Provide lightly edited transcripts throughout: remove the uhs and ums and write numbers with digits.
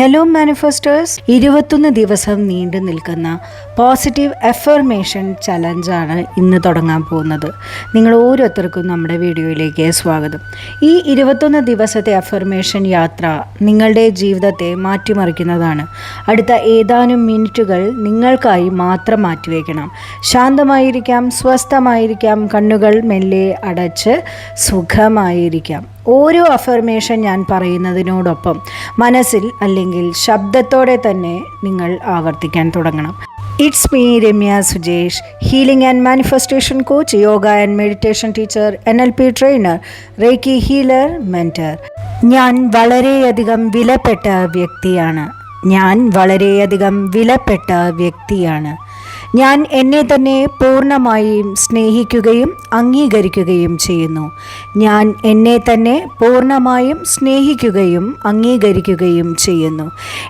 Hello മാനിഫെസ്റ്റേഴ്സ്, 21 ദിവസം നീണ്ടു നിൽക്കുന്ന പോസിറ്റീവ് അഫർമേഷൻ ചലഞ്ചാണ് ഇന്ന് തുടങ്ങാൻ പോകുന്നത്. നിങ്ങൾ ഓരോരുത്തർക്കും നമ്മുടെ വീഡിയോയിലേക്ക് സ്വാഗതം. ഈ 21 ദിവസത്തെ അഫർമേഷൻ യാത്ര നിങ്ങളുടെ ജീവിതത്തെ മാറ്റിമറിക്കുന്നതാണ്. അടുത്ത ഏതാനും മിനിറ്റുകൾ നിങ്ങൾക്കായി മാത്രം മാറ്റിവെക്കണം. ശാന്തമായിരിക്കാം, സ്വസ്ഥമായിരിക്കാം, കണ്ണുകൾ മെല്ലെ അടച്ച് സുഖമായിരിക്കാം. ഓരോ അഫർമേഷൻ ഞാൻ പറയുന്നതിനോടൊപ്പം മനസ്സിൽ അല്ലെങ്കിൽ ശബ്ദത്തോടെ തന്നെ നിങ്ങൾ ആവർത്തിക്കാൻ തുടങ്ങണം. It's me Ramya Sujesh, healing and manifestation coach, yoga and meditation teacher, NLP trainer, reiki healer, mentor. ഞാൻ വളരെയധികം വിലപ്പെട്ട വ്യക്തിയാണ്. ഞാൻ എന്നെ തന്നെ പൂർണ്ണമായും സ്നേഹിക്കുകയും അംഗീകരിക്കുകയും ചെയ്യുന്നു.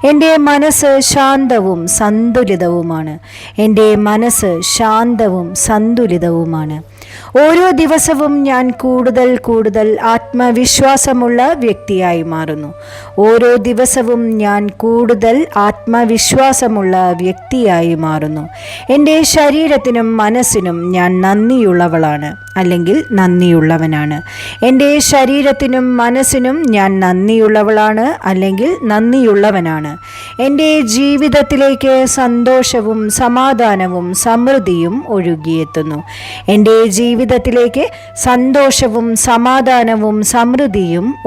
എൻ്റെ മനസ്സ് ശാന്തവും സന്തുലിതവുമാണ്. ഓരോ ദിവസവും ഞാൻ കൂടുതൽ ആത്മവിശ്വാസമുള്ള വ്യക്തിയായി മാറുന്നു. എൻ്റെ ശരീരത്തിനും മനസ്സിനും ഞാൻ നന്ദിയുള്ളവളാണ് അല്ലെങ്കിൽ നന്ദിയുള്ളവനാണ്. എൻ്റെ ജീവിതത്തിലേക്ക് സന്തോഷവും സമാധാനവും സമൃദ്ധിയും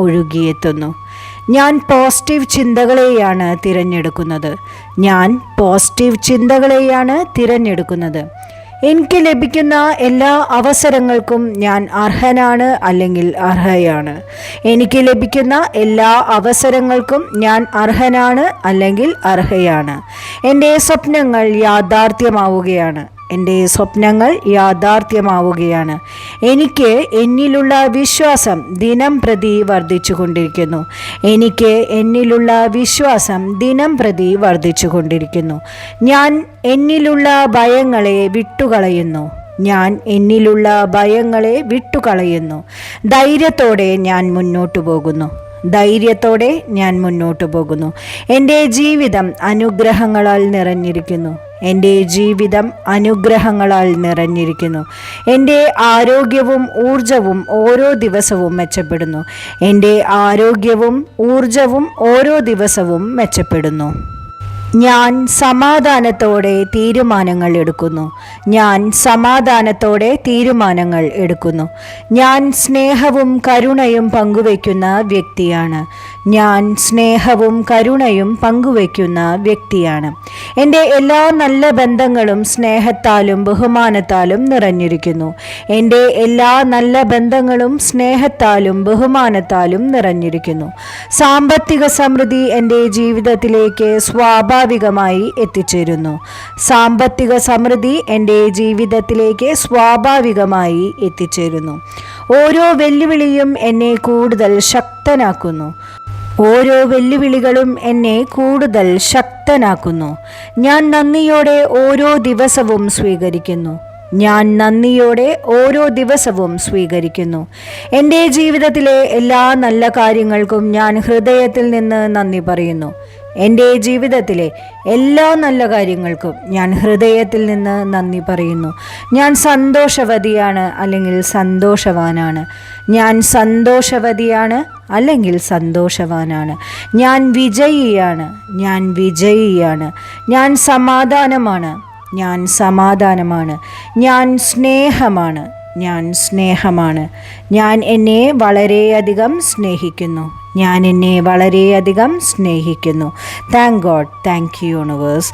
ഒഴുകിയെത്തുന്നു. ഞാൻ പോസിറ്റീവ് ചിന്തകളെയാണ് തിരഞ്ഞെടുക്കുന്നത്. എനിക്ക് ലഭിക്കുന്ന എല്ലാ അവസരങ്ങൾക്കും ഞാൻ അർഹനാണ് അല്ലെങ്കിൽ അർഹയാണ്. എൻ്റെ സ്വപ്നങ്ങൾ യാഥാർത്ഥ്യമാവുകയാണ്. എനിക്ക് എന്നിലുള്ള വിശ്വാസം ദിനം പ്രതി വർദ്ധിച്ചുകൊണ്ടിരിക്കുന്നു. ഞാൻ എന്നിലുള്ള ഭയങ്ങളെ വിട്ടുകളയുന്നു. ധൈര്യത്തോടെ ഞാൻ മുന്നോട്ടു പോകുന്നു. എൻ്റെ ജീവിതം അനുഗ്രഹങ്ങളാൽ നിറഞ്ഞിരിക്കുന്നു. എൻ്റെ ആരോഗ്യവും ഊർജവും ഓരോ ദിവസവും മെച്ചപ്പെടുന്നു. ഞാൻ സമാധാനത്തോടെ തീരുമാനങ്ങൾ എടുക്കുന്നു. ഞാൻ സ്നേഹവും കരുണയും പങ്കുവയ്ക്കുന്ന വ്യക്തിയാണ്. എൻ്റെ എല്ലാ നല്ല ബന്ധങ്ങളും സ്നേഹത്താലും ബഹുമാനത്താലും നിറഞ്ഞിരിക്കുന്നു. സാമ്പത്തിക സമൃദ്ധി എൻ്റെ ജീവിതത്തിലേക്ക് സ്വാഭാവികമായി എത്തിച്ചേരുന്നു. ഓരോ വെല്ലുവിളിയും എന്നെ കൂടുതൽ ശക്തനാക്കുന്നു. ഞാൻ നന്ദിയോടെ ഓരോ ദിവസവും സ്വീകരിക്കുന്നു. എൻ്റെ ജീവിതത്തിലെ എല്ലാ നല്ല കാര്യങ്ങൾക്കും ഞാൻ ഹൃദയത്തിൽ നിന്ന് നന്ദി പറയുന്നു. ഞാൻ സന്തോഷവതിയാണ് അല്ലെങ്കിൽ സന്തോഷവാനാണ്. ഞാൻ വിജയിയാണ്. ഞാൻ സമാധാനമാണ്. ഞാൻ സ്നേഹമാണ്. ഞാൻ എന്നെ വളരെയധികം സ്നേഹിക്കുന്നു. Thank God, thank you universe.